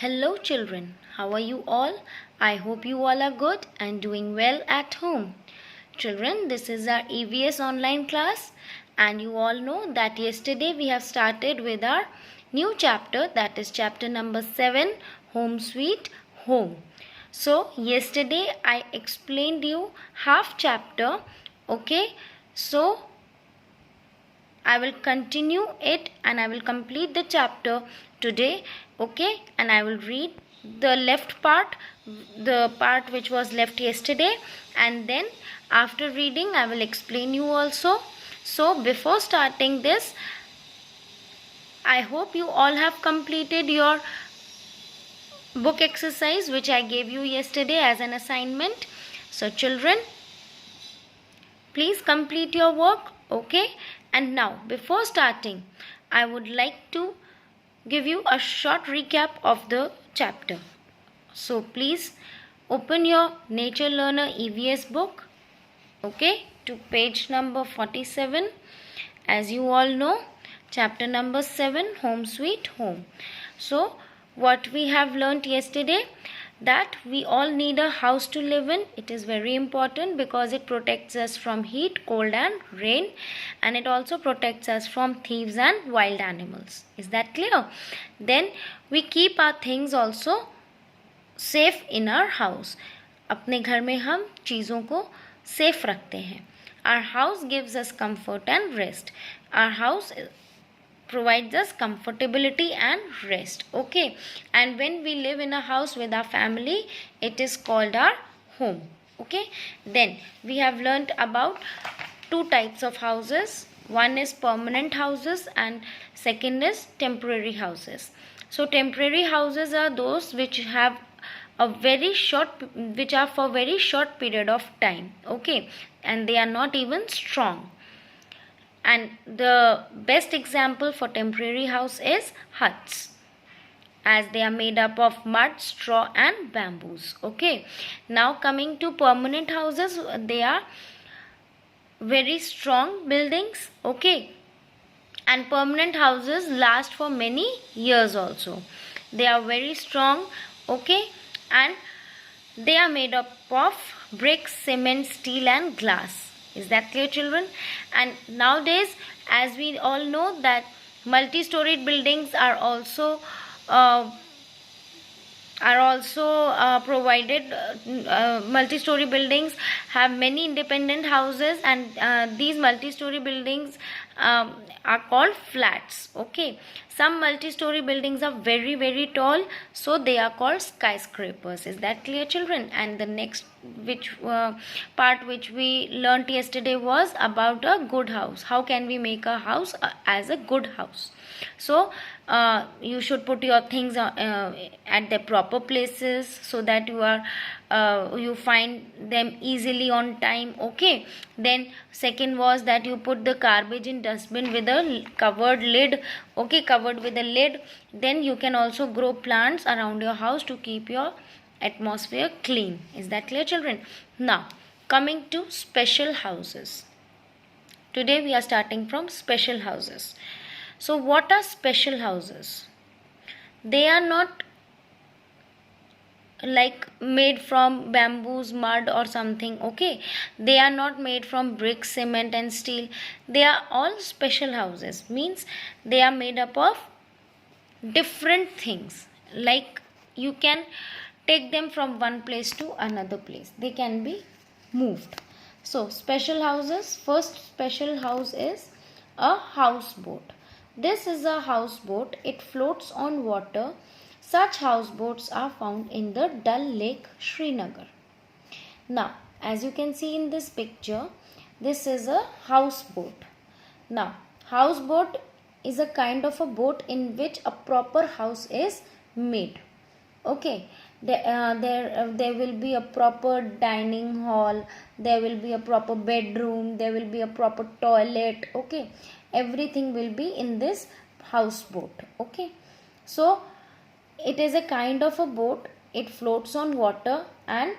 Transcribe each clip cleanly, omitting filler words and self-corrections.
Hello, children. How are you all? I hope you all are good and doing well at home. Children, this is our EVS online class, and you all know that yesterday we have started with our new chapter, that is chapter number 7, Home Sweet Home. So, yesterday I explained you half chapter, okay? So, I will continue it and I will complete the chapter today, okay? And I will read the left part, the part which was left yesterday, and then after reading I will explain you also. So before starting this, I hope you all have completed your book exercise which I gave you yesterday as an assignment. So children, please complete your work, okay? And now before starting, I would like to give you a short recap of the chapter. So please open your Nature Learner EVS book, okay, to page number 47. As you all know, chapter number 7, Home Sweet Home. So what we have learnt yesterday, that we all need a house to live in. It is very important because it protects us from heat, cold and rain, and it also protects us from thieves and wild animals. Is that clear? Then we keep our things also safe in our house. अपने घर में हम चीज़ों को safe रखते हैं. Our house gives us comfort and rest. Our house provides us comfortability and rest, okay? And when we live in a house with our family, it is called our home, okay? Then we have learnt about two types of houses. One is permanent houses and second is temporary houses. So temporary houses are those which have a very short, which are for very short period of time, okay? And they are not even strong. And the best example for temporary house is huts, as they are made up of mud, straw and bamboos, okay? Now coming to permanent houses, they are very strong buildings, okay? And permanent houses last for many years also. They are very strong, okay? And they are made up of bricks, cement, steel and glass. Is that clear, children? And nowadays, as we all know, that multi-storied buildings are also provided. Multi-story buildings have many independent houses, and these multi-story buildings are called flats, okay? Some multi-story buildings are very very tall, so they are called skyscrapers. Is that clear, children? And the next part which we learnt yesterday was about a good house. How can we make a house as a good house? So you should put your things at the proper places so that you find them easily on time, okay? Then second was that you put the garbage in dustbin with a covered lid, okay, covered with a lid. Then you can also grow plants around your house to keep your atmosphere clean. Is that clear, children? Now coming to special houses. Today we are starting from special houses. So what are special houses? They are not like made from bamboos, mud or something, okay? They are not made from bricks, cement and steel. They are all special houses. Means they are made up of different things. Like you can take them from one place to another place. They can be moved. So special houses. First special house is a houseboat. This is a houseboat. It floats on water. Such houseboats are found in the Dal Lake, Srinagar. Now, as you can see in this picture, this is a houseboat. Now, houseboat is a kind of a boat in which a proper house is made. Okay, there will be a proper dining hall, there will be a proper bedroom, there will be a proper toilet, okay? Everything will be in this houseboat, okay? So it is a kind of a boat. It floats on water, and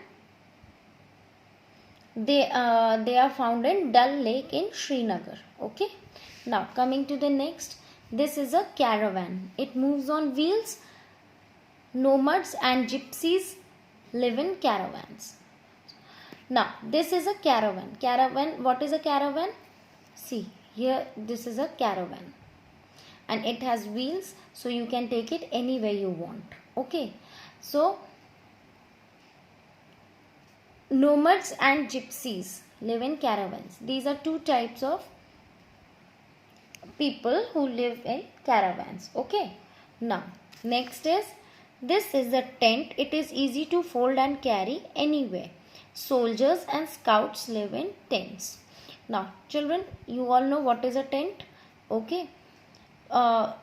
they are found in Dal Lake in Srinagar, okay? Now coming to the next, this is a caravan. It moves on wheels Nomads and gypsies live in caravans. Now, this is a caravan. Caravan, what is a caravan? See, here this is a caravan. And it has wheels, so you can take it anywhere you want. Okay. So, nomads and gypsies live in caravans. These are two types of people who live in caravans. Okay. Now, next is, this is a tent. It is easy to fold and carry anywhere. Soldiers and scouts live in tents. Now, children, you all know what is a tent. Okay.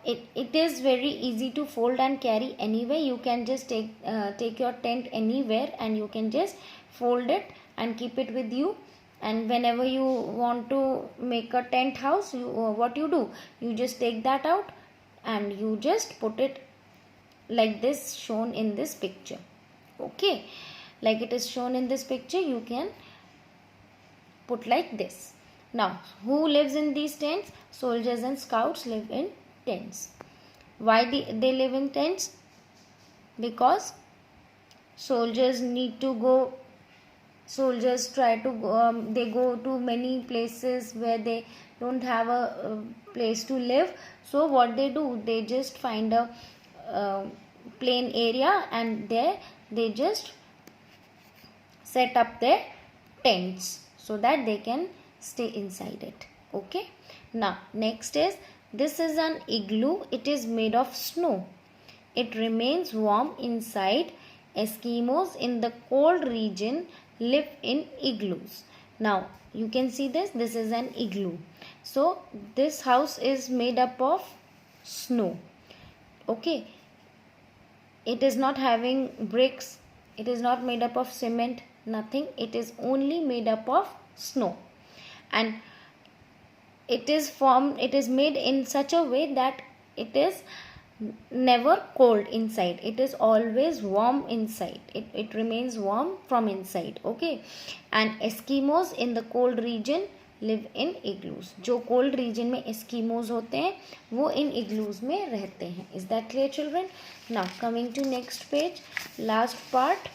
It is very easy to fold and carry anywhere. You can just take your tent anywhere and you can just fold it and keep it with you. And whenever you want to make a tent house, what you do, you just take that out and you just put it like this, shown in this picture. Okay, like it is shown in this picture, you can put like this. Now, who lives in these tents? Soldiers and scouts live in tents. Why they live in tents? Because soldiers try to go, they go to many places where they don't have a place to live. So what they do, they just find a plain area and there they just set up their tents so that they can stay inside it. Okay. Now, next is, this is an igloo. It is made of snow. It remains warm inside. Eskimos in the cold region live in igloos. Now, you can see this. This is an igloo. So, this house is made up of snow. Okay. It is not having bricks. It is not made up of cement. Nothing. It is only made up of snow. And it is made in such a way that it is never cold inside. It is always warm inside. It remains warm from inside. Okay. And Eskimos in the cold region live in igloos. जो cold region में Eskimos होते हैं वो इन igloos में रहते हैं. Is that clear, children? Now, coming to next page, last part,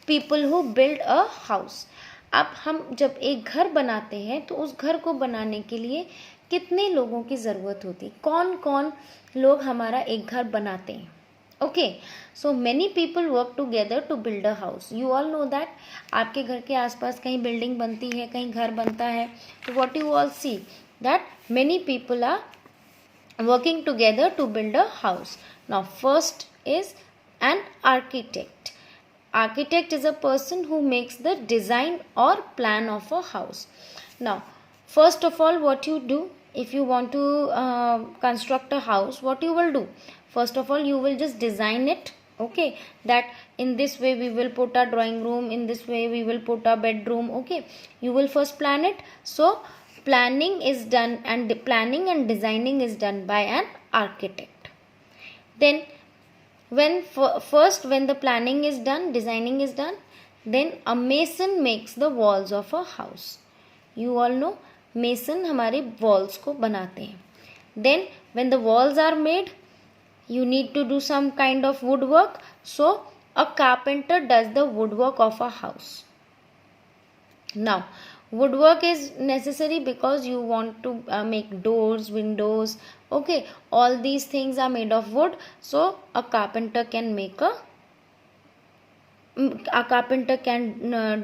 people who build a house. अब हम जब एक घर बनाते हैं तो उस घर को बनाने के लिए कितने लोगों की ज़रूरत होती है? कौन कौन लोग हमारा एक घर बनाते हैं? Okay, so many people work together to build a house. You all know that आपके घर के आसपास कहीं बिल्डिंग बनती है, कहीं घर बनता है, तो what you all see that many people are working together to build a house. Now, first is an architect. Architect is a person who makes the design or plan of a house. Now, first of all, what you do, if you want to construct a house, what you will do? First of all, you will just design it. Okay, that in this way we will put a drawing room, in this way we will put a bedroom. Okay, you will first plan it. So planning is done, and planning and designing is done by an architect. Then when the planning is done, designing is done, then a mason makes the walls of a house. You all know mason हमारे walls को बनाते हैं. Then when the walls are made, you need to do some kind of woodwork. So a carpenter does the woodwork of a house. Now, woodwork is necessary because you want to make doors, windows. Okay, all these things are made of wood. So a carpenter can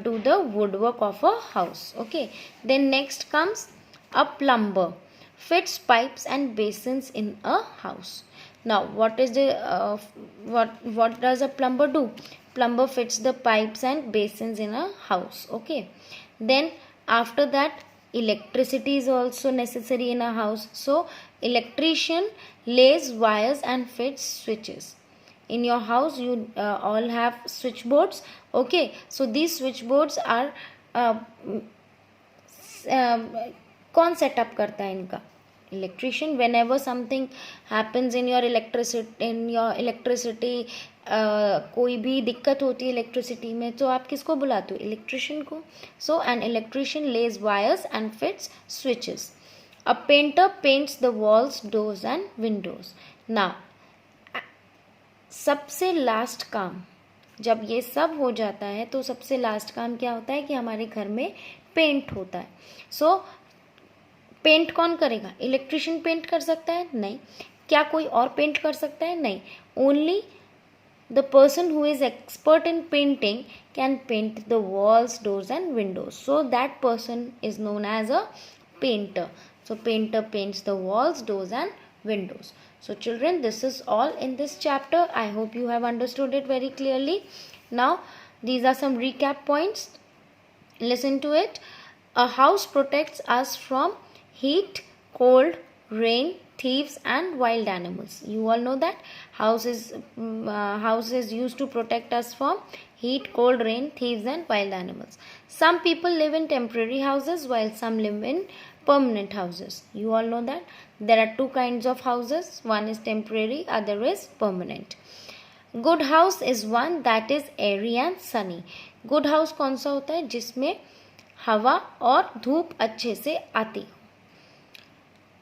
do the woodwork of a house. Okay, then next comes a plumber, fits pipes and basins in a house. Now, what does a plumber do? Plumber fits the pipes and basins in a house. Okay, then after that, electricity is also necessary in a house. So electrician lays wires and fits switches. In your house you all have switchboards. Okay, so these switchboards are कौन setup करता है इनका? Electrician. Whenever something happens in your electricity, कोई भी दिक्कत होती है electricity में, तो आप किसको बुलाते हो? इलेक्ट्रिशियन को. So an electrician lays wires and fits switches. A painter paints the walls, doors and windows. Now सबसे लास्ट काम, जब ये सब हो जाता है तो सबसे लास्ट काम क्या होता है कि हमारे घर में पेंट होता है. सो पेंट कौन करेगा? इलेक्ट्रिशियन पेंट कर सकता है? नहीं. क्या कोई और पेंट कर सकता है? नहीं. Only the person who is expert in painting can paint the walls, doors and windows. So that person is known as a painter. So painter paints the walls, doors and windows. So children, this is all in this chapter. I hope you have understood it very clearly. Now these are some recap points. Listen to it. A house protects us from heat, cold, rain, thieves and wild animals. You all know that house is used to protect us from heat, cold, rain, thieves and wild animals. Some people live in temporary houses while some live in permanent houses. You all know that there are two kinds of houses. One is temporary, other is permanent. Good house is one that is airy and sunny. Good house कौन सा होता है? जिसमें हवा और धूप अच्छे से आती हो.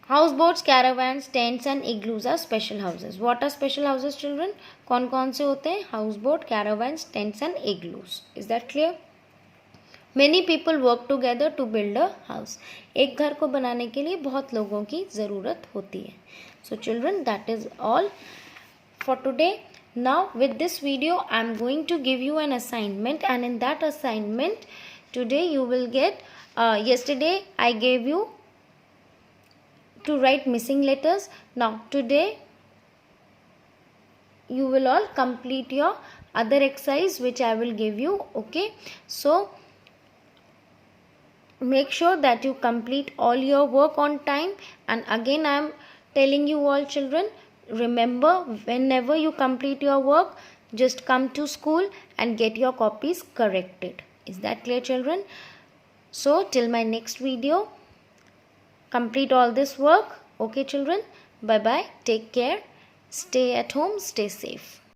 Houseboats, caravans, tents and igloos are special houses. What are special houses, children? कौन कौन से होते हैं? Houseboat, caravans, tents and igloos. Is that clear? Many people work together to build a house. एक घर को बनाने के लिए बहुत लोगों की ज़रूरत होती है. So children, that is all for today. Now with this video I am going to give you an assignment, and in that assignment today you will get yesterday I gave you to write missing letters. Now today you will all complete your other exercise which I will give you. Okay, so make sure that you complete all your work on time. And again I am telling you all children, remember, whenever you complete your work, just come to school and get your copies corrected. Is that clear, children? So till my next video, complete all this work. Okay children, bye bye, take care, stay at home, stay safe.